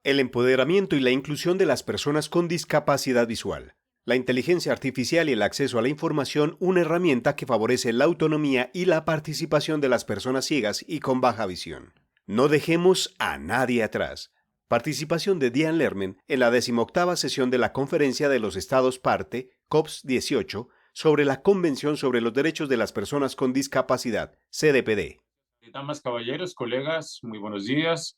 El empoderamiento y la inclusión de las personas con discapacidad visual. La inteligencia artificial y el acceso a la información, una herramienta que favorece la autonomía y la participación de las personas ciegas y con baja visión. No dejemos a nadie atrás. Participación de Diane Lerman en la 18ª sesión de la Conferencia de los Estados Parte, COPS 18, sobre la Convención sobre los Derechos de las Personas con Discapacidad, CDPD. Damas, caballeros, colegas, muy buenos días.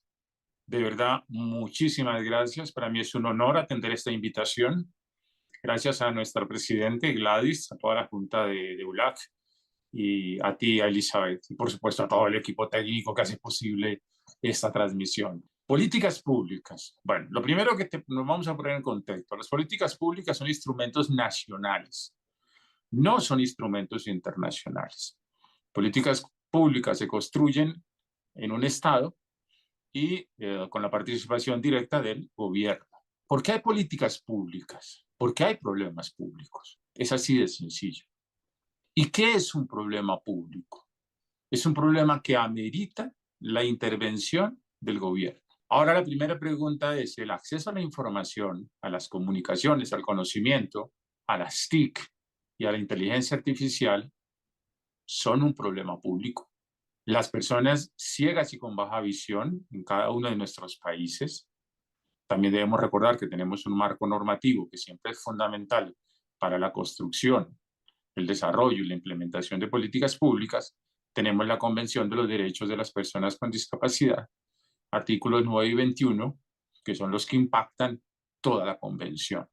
De verdad, muchísimas gracias. Para mí es un honor atender esta invitación. Gracias a nuestra presidente Gladys, a toda la junta de ULAC y a ti, a Elizabeth, y por supuesto a todo el equipo técnico que hace posible esta transmisión. Políticas públicas. Bueno, lo primero que nos vamos a poner en contexto. Las políticas públicas son instrumentos nacionales, no son instrumentos internacionales. Políticas públicas se construyen en un Estado y con la participación directa del gobierno. ¿Por qué hay políticas públicas? ¿Por qué hay problemas públicos? Es así de sencillo. ¿Y qué es un problema público? Es un problema que amerita la intervención del gobierno. Ahora la primera pregunta es, ¿el acceso a la información, a las comunicaciones, al conocimiento, a las TIC y a la inteligencia artificial son un problema público? Las personas ciegas y con baja visión en cada uno de nuestros países, también debemos recordar que tenemos un marco normativo que siempre es fundamental para la construcción, el desarrollo y la implementación de políticas públicas. Tenemos la Convención de los Derechos de las Personas con Discapacidad, artículos 9 y 21, que son los que impactan toda la convención.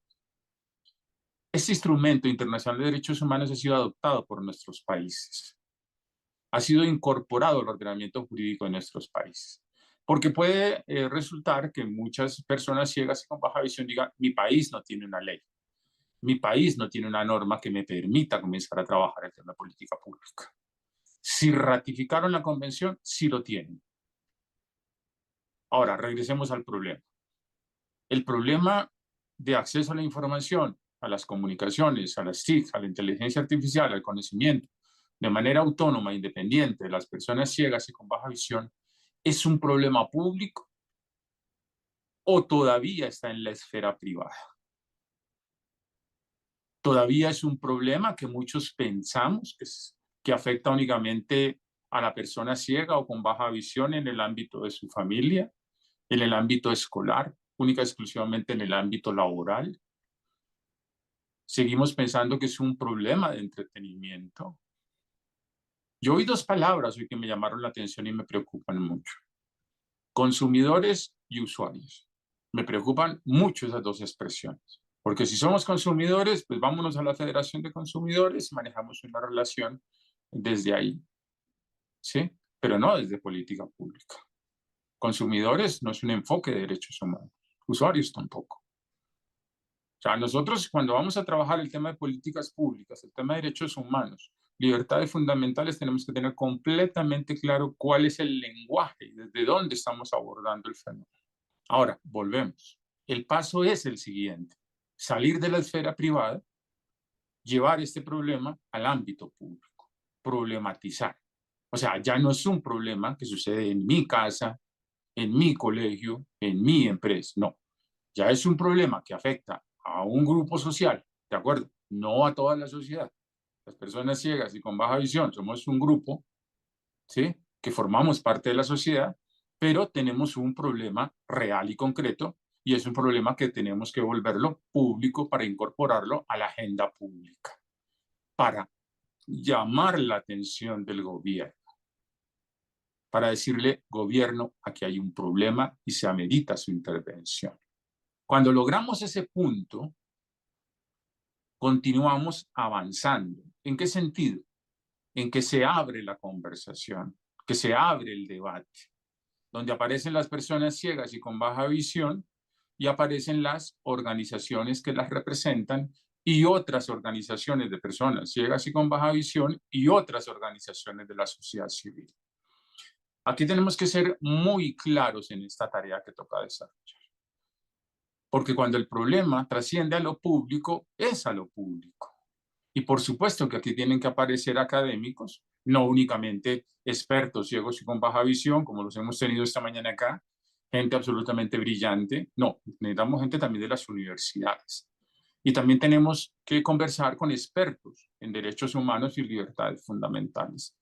Este instrumento internacional de derechos humanos ha sido adoptado por nuestros países, ha sido incorporado al ordenamiento jurídico de nuestros países. Porque puede resultar que muchas personas ciegas y con baja visión digan, mi país no tiene una ley, mi país no tiene una norma que me permita comenzar a trabajar en la política pública. Si ratificaron la convención, sí lo tienen. Ahora, regresemos al problema. El problema de acceso a la información, a las comunicaciones, a las TIC, a la inteligencia artificial, al conocimiento, de manera autónoma, independiente de las personas ciegas y con baja visión, ¿es un problema público o todavía está en la esfera privada? Todavía es un problema que muchos pensamos que afecta únicamente a la persona ciega o con baja visión en el ámbito de su familia, en el ámbito escolar, única y exclusivamente en el ámbito laboral. Seguimos pensando que es un problema de entretenimiento. Yo oí dos palabras hoy que me llamaron la atención y me preocupan mucho. Consumidores y usuarios. Me preocupan mucho esas dos expresiones. Porque si somos consumidores, pues vámonos a la Federación de Consumidores y manejamos una relación desde ahí, ¿sí? Pero no desde política pública. Consumidores no es un enfoque de derechos humanos, usuarios tampoco. O sea, nosotros cuando vamos a trabajar el tema de políticas públicas, el tema de derechos humanos, libertades fundamentales, tenemos que tener completamente claro cuál es el lenguaje y desde dónde estamos abordando el fenómeno. Ahora, volvemos. El paso es el siguiente: salir de la esfera privada, llevar este problema al ámbito público, problematizar. O sea, ya no es un problema que sucede en mi casa, en mi colegio, en mi empresa, no. Ya es un problema que afecta a un grupo social, ¿de acuerdo? No a toda la sociedad. Las personas ciegas y con baja visión somos un grupo, ¿sí? Que formamos parte de la sociedad, pero tenemos un problema real y concreto y es un problema que tenemos que volverlo público para incorporarlo a la agenda pública, para llamar la atención del gobierno, para decirle, gobierno, aquí hay un problema y se amerita su intervención. Cuando logramos ese punto, continuamos avanzando. ¿En qué sentido? En que se abre la conversación, que se abre el debate, donde aparecen las personas ciegas y con baja visión y aparecen las organizaciones que las representan y otras organizaciones de personas ciegas y con baja visión y otras organizaciones de la sociedad civil. Aquí tenemos que ser muy claros en esta tarea que toca desarrollar. Porque cuando el problema trasciende a lo público, es a lo público. Y por supuesto que aquí tienen que aparecer académicos, no únicamente expertos ciegos y con baja visión, como los hemos tenido esta mañana acá, gente absolutamente brillante. No, necesitamos gente también de las universidades. Y también tenemos que conversar con expertos en derechos humanos y libertades fundamentales.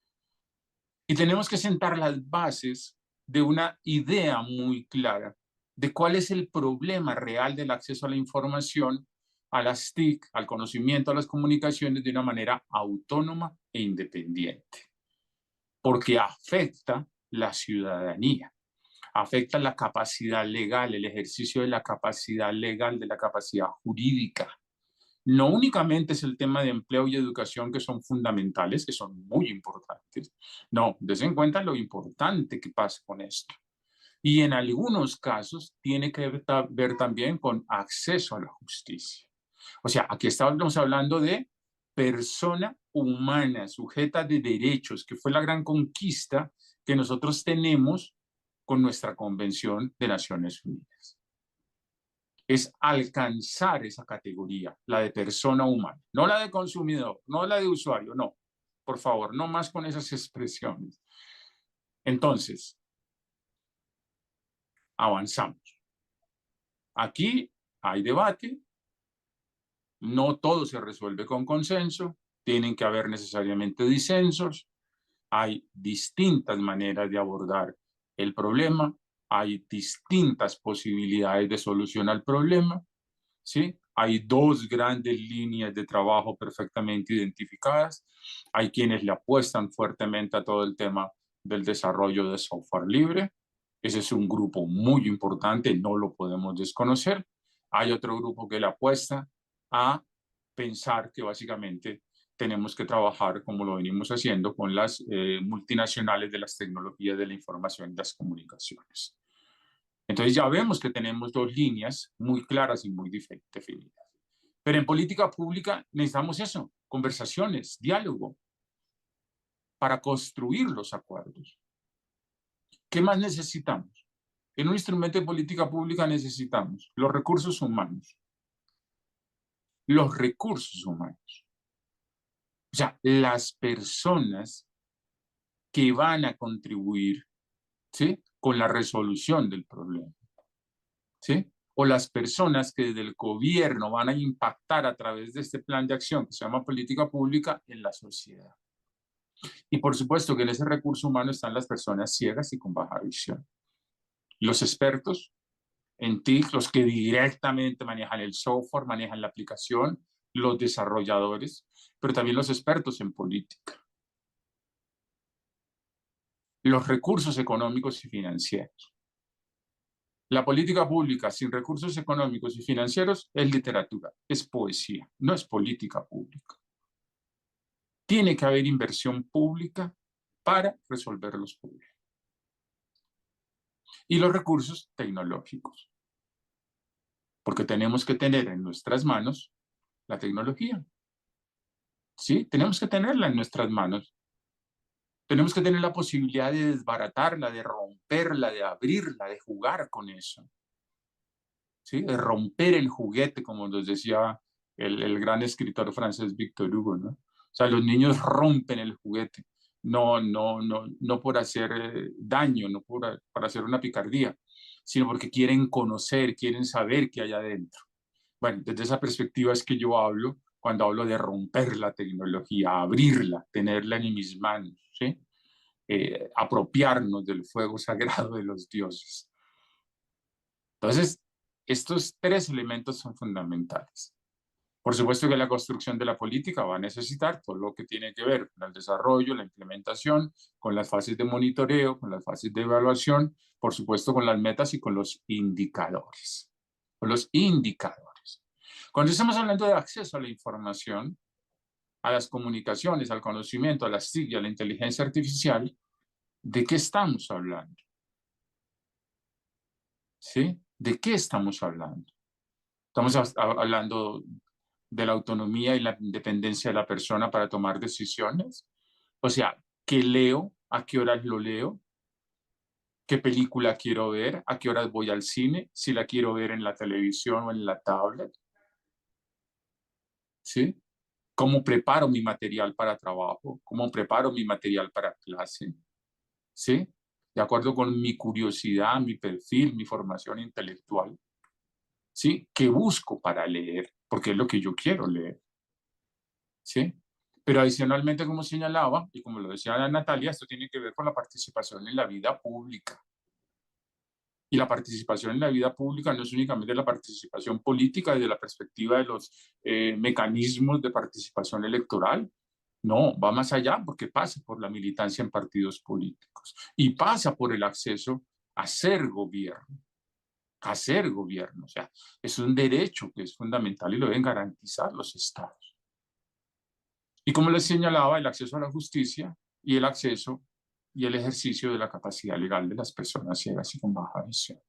Y tenemos que sentar las bases de una idea muy clara de cuál es el problema real del acceso a la información, a las TIC, al conocimiento, a las comunicaciones de una manera autónoma e independiente, porque afecta la ciudadanía, afecta la capacidad legal, el ejercicio de la capacidad legal, de la capacidad jurídica. No únicamente es el tema de empleo y educación que son fundamentales, que son muy importantes. No, des en cuenta lo importante que pasa con esto. Y en algunos casos tiene que ver también con acceso a la justicia. O sea, aquí estamos hablando de persona humana, sujeta de derechos, que fue la gran conquista que nosotros tenemos con nuestra Convención de Naciones Unidas. Es alcanzar esa categoría, la de persona humana, no la de consumidor, no la de usuario, no. Por favor, no más con esas expresiones. Entonces, avanzamos. Aquí hay debate, no todo se resuelve con consenso, tienen que haber necesariamente disensos, hay distintas maneras de abordar el problema, hay distintas posibilidades de solución al problema, ¿sí? Hay dos grandes líneas de trabajo perfectamente identificadas. Hay quienes le apuestan fuertemente a todo el tema del desarrollo de software libre. Ese es un grupo muy importante, no lo podemos desconocer. Hay otro grupo que le apuesta a pensar que básicamente tenemos que trabajar como lo venimos haciendo con las multinacionales de las tecnologías de la información y las comunicaciones. Entonces ya vemos que tenemos dos líneas muy claras y muy definidas. Pero en política pública necesitamos eso, conversaciones, diálogo, para construir los acuerdos. ¿Qué más necesitamos? En un instrumento de política pública necesitamos los recursos humanos. Los recursos humanos. O sea, las personas que van a contribuir, ¿sí?, con la resolución del problema, ¿sí? O las personas que desde el gobierno van a impactar a través de este plan de acción que se llama política pública en la sociedad. Y por supuesto que en ese recurso humano están las personas ciegas y con baja visión. Los expertos en TIC, los que directamente manejan el software, manejan la aplicación, los desarrolladores, pero también los expertos en política. Los recursos económicos y financieros. La política pública sin recursos económicos y financieros es literatura, es poesía, no es política pública. Tiene que haber inversión pública para resolver los problemas. Y los recursos tecnológicos, porque tenemos que tener en nuestras manos la tecnología. ¿Sí? Tenemos que tenerla en nuestras manos. Tenemos que tener la posibilidad de desbaratarla, de romperla, de abrirla, de jugar con eso. ¿Sí? De romper el juguete, como nos decía el gran escritor francés Victor Hugo, ¿no? O sea, los niños rompen el juguete, no por hacer daño, no por hacer una picardía, sino porque quieren conocer, quieren saber qué hay adentro. Bueno, desde esa perspectiva es que yo hablo cuando hablo de romper la tecnología, abrirla, tenerla en mis manos, ¿sí? Apropiarnos del fuego sagrado de los dioses. Entonces, estos tres elementos son fundamentales. Por supuesto que la construcción de la política va a necesitar todo lo que tiene que ver con el desarrollo, la implementación, con las fases de monitoreo, con las fases de evaluación, por supuesto con las metas y con los indicadores. Con los indicadores. Cuando estamos hablando de acceso a la información, a las comunicaciones, al conocimiento, a las TIC y a la inteligencia artificial, ¿de qué estamos hablando? ¿Sí? ¿De qué estamos hablando? Estamos hablando de la autonomía y la independencia de la persona para tomar decisiones. O sea, ¿qué leo? ¿A qué horas lo leo? ¿Qué película quiero ver? ¿A qué horas voy al cine? Si la quiero ver en la televisión o en la tablet. ¿Sí? ¿Cómo preparo mi material para trabajo? ¿Cómo preparo mi material para clase? ¿Sí? de acuerdo con mi curiosidad, mi perfil, mi formación intelectual, ¿sí? ¿Qué busco para leer? Porque es lo que yo quiero leer, ¿sí? Pero adicionalmente, como señalaba, y como lo decía Natalia, esto tiene que ver con la participación en la vida pública. Y la participación en la vida pública no es únicamente la participación política desde la perspectiva de los mecanismos de participación electoral. No, va más allá porque pasa por la militancia en partidos políticos y pasa por el acceso a ser gobierno, a ser gobierno. O sea, es un derecho que es fundamental y lo deben garantizar los estados. Y como les señalaba, el acceso a la justicia y el acceso y el ejercicio de la capacidad legal de las personas ciegas y con baja visión.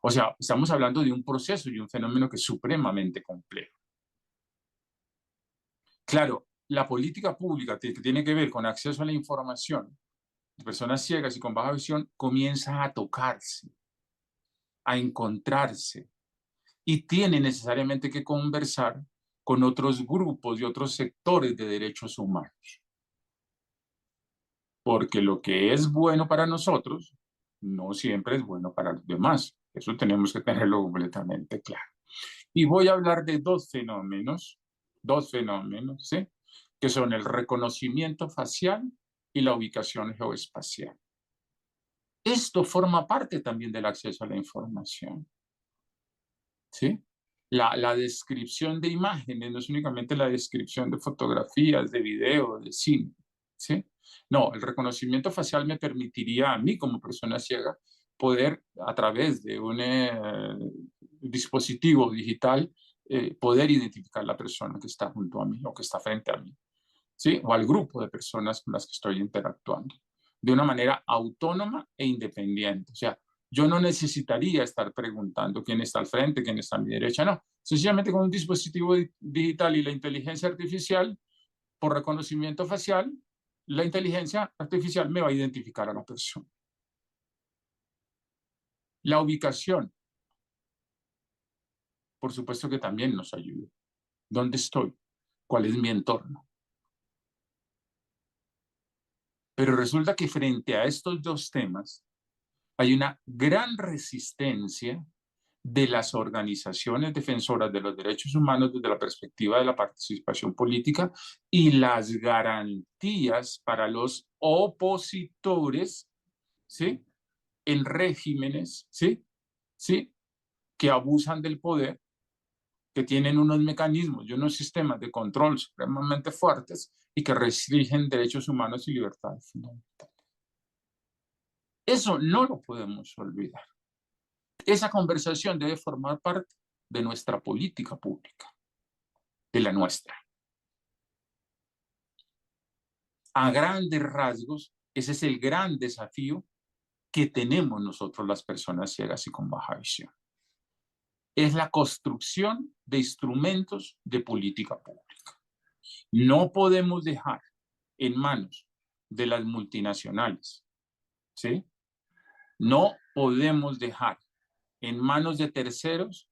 O sea, estamos hablando de un proceso y un fenómeno que es supremamente complejo. Claro, la política pública que tiene que ver con acceso a la información de personas ciegas y con baja visión comienza a tocarse, a encontrarse y tiene necesariamente que conversar con otros grupos y otros sectores de derechos humanos. Porque lo que es bueno para nosotros no siempre es bueno para los demás. Eso tenemos que tenerlo completamente claro. Y voy a hablar de dos fenómenos, ¿sí? Que son el reconocimiento facial y la ubicación geoespacial. Esto forma parte también del acceso a la información, ¿sí? La descripción de imágenes no es únicamente la descripción de fotografías, de video, de cine, ¿sí? No, el reconocimiento facial me permitiría a mí como persona ciega poder a través de un dispositivo digital poder identificar la persona que está junto a mí o que está frente a mí, ¿sí? O al grupo de personas con las que estoy interactuando, de una manera autónoma e independiente. O sea, yo no necesitaría estar preguntando quién está al frente, quién está a mi derecha, no. Sencillamente con un dispositivo digital y la inteligencia artificial, por reconocimiento facial, la inteligencia artificial me va a identificar a la persona. La ubicación, por supuesto que también nos ayuda. ¿Dónde estoy? ¿Cuál es mi entorno? Pero resulta que frente a estos dos temas hay una gran resistencia de las organizaciones defensoras de los derechos humanos desde la perspectiva de la participación política y las garantías para los opositores, ¿sí? En regímenes, ¿sí? ¿Sí? Que abusan del poder, que tienen unos mecanismos y unos sistemas de control supremamente fuertes y que restringen derechos humanos y libertades fundamentales. Eso no lo podemos olvidar. Esa conversación debe formar parte de nuestra política pública, de la nuestra. A grandes rasgos, ese es el gran desafío que tenemos nosotros las personas ciegas y con baja visión. Es la construcción de instrumentos de política pública. No podemos dejar en manos de las multinacionales, ¿sí? No podemos dejar en manos de terceros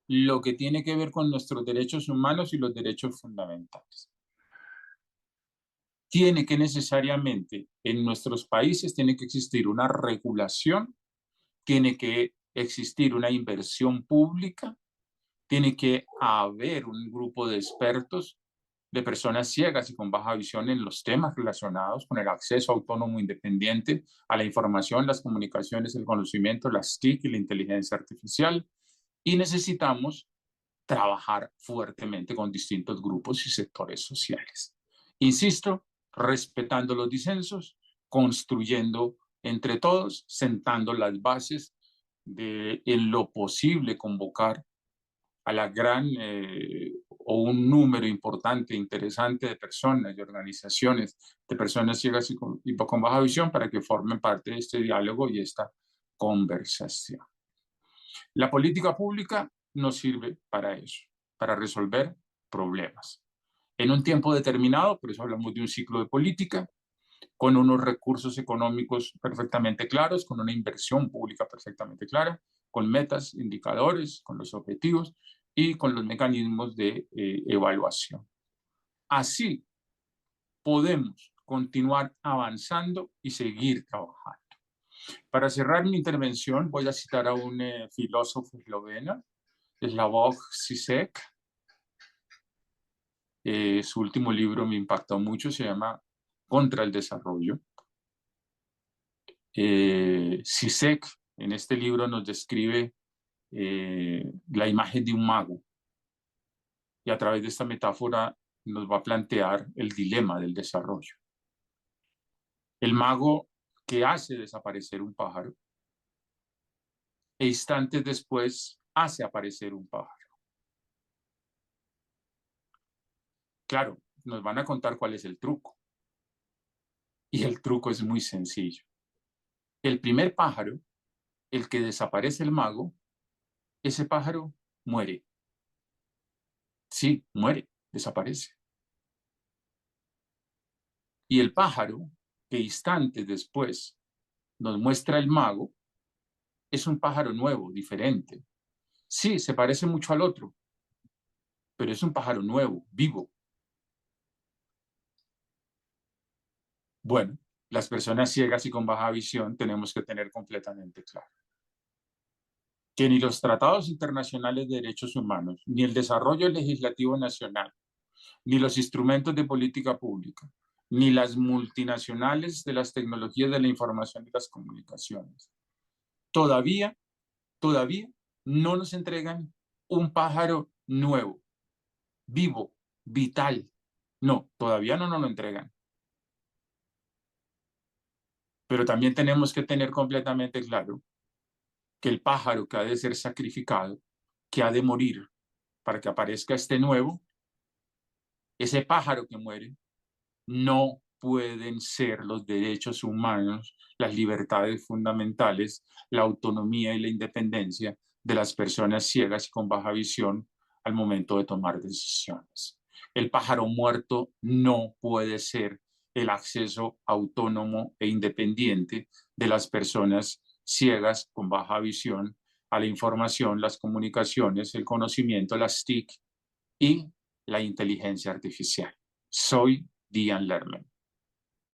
lo que tiene que ver con nuestros derechos humanos y los derechos fundamentales. Tiene que necesariamente en nuestros países tiene que existir una regulación, tiene que existir una inversión pública, tiene que haber un grupo de expertos, de personas ciegas y con baja visión en los temas relacionados con el acceso autónomo independiente a la información, las comunicaciones, el conocimiento, las TIC y la inteligencia artificial. Y necesitamos trabajar fuertemente con distintos grupos y sectores sociales. Insisto, respetando los disensos, construyendo entre todos, sentando las bases de en lo posible convocar a la gran o un número importante, interesante de personas y organizaciones de personas ciegas y con baja visión para que formen parte de este diálogo y esta conversación. La política pública nos sirve para eso, para resolver problemas. En un tiempo determinado, por eso hablamos de un ciclo de política, con unos recursos económicos perfectamente claros, con una inversión pública perfectamente clara, con metas, indicadores, con los objetivos y con los mecanismos de evaluación. Así podemos continuar avanzando y seguir trabajando. Para cerrar mi intervención, voy a citar a un filósofo esloveno, Slavoj Žižek. Su último libro me impactó mucho, se llama Contra el Desarrollo. Žižek en este libro nos describe la imagen de un mago, y a través de esta metáfora nos va a plantear el dilema del desarrollo. El mago que hace desaparecer un pájaro e instantes después hace aparecer un pájaro. Claro, nos van a contar cuál es el truco. Y el truco es muy sencillo. El primer pájaro, el que desaparece el mago, ese pájaro muere. Sí, muere, desaparece. Y el pájaro que instantes después nos muestra el mago es un pájaro nuevo, diferente. Sí, se parece mucho al otro, pero es un pájaro nuevo, vivo. Bueno, las personas ciegas y con baja visión tenemos que tener completamente claro que ni los tratados internacionales de derechos humanos, ni el desarrollo legislativo nacional, ni los instrumentos de política pública, ni las multinacionales de las tecnologías de la información y las comunicaciones, todavía no nos entregan un pájaro nuevo, vivo, vital. No, todavía no nos lo entregan. Pero también tenemos que tener completamente claro que el pájaro que ha de ser sacrificado, que ha de morir para que aparezca este nuevo, ese pájaro que muere, no pueden ser los derechos humanos, las libertades fundamentales, la autonomía y la independencia de las personas ciegas y con baja visión al momento de tomar decisiones. El pájaro muerto no puede ser el acceso autónomo e independiente de las personas ciegas con baja visión a la información, las comunicaciones, el conocimiento, las TIC y la inteligencia artificial. Soy Diane Lerman.